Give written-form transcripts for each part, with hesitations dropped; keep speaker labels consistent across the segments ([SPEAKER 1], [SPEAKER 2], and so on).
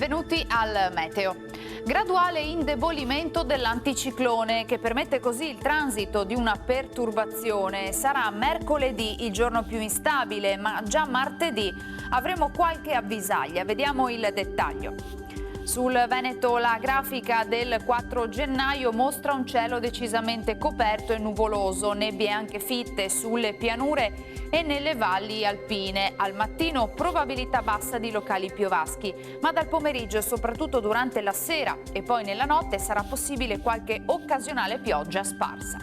[SPEAKER 1] Benvenuti al Meteo. Graduale indebolimento dell'anticiclone che permette così il transito di una perturbazione. Sarà mercoledì il giorno più instabile, ma già martedì avremo qualche avvisaglia. Vediamo il dettaglio. Sul Veneto la grafica del 4 gennaio mostra un cielo decisamente coperto e nuvoloso, nebbie anche fitte sulle pianure e nelle valli alpine. Al mattino probabilità bassa di locali piovaschi, ma dal pomeriggio e soprattutto durante la sera e poi nella notte sarà possibile qualche occasionale pioggia sparsa.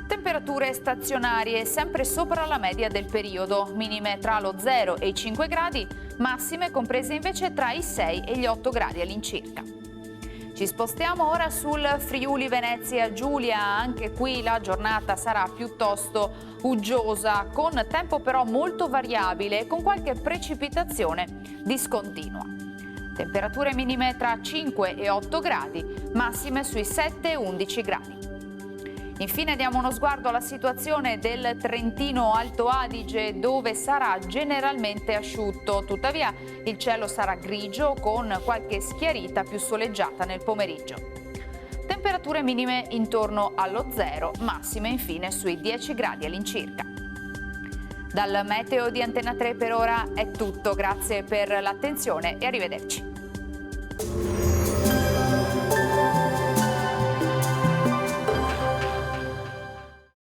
[SPEAKER 1] Temperature stazionarie sempre sopra la media del periodo, minime tra lo 0 e i 5 gradi, massime comprese invece tra i 6 e gli 8 gradi all'incirca. Ci spostiamo ora sul Friuli Venezia Giulia, anche qui la giornata sarà piuttosto uggiosa, con tempo però molto variabile e con qualche precipitazione discontinua. Temperature minime tra 5 e 8 gradi, massime sui 7 e 11 gradi. Infine diamo uno sguardo alla situazione del Trentino Alto Adige, dove sarà generalmente asciutto. Tuttavia il cielo sarà grigio con qualche schiarita più soleggiata nel pomeriggio. Temperature minime intorno allo 0, massime infine sui 10 gradi all'incirca. Dal Meteo di Antena 3 per ora è tutto, grazie per l'attenzione e arrivederci.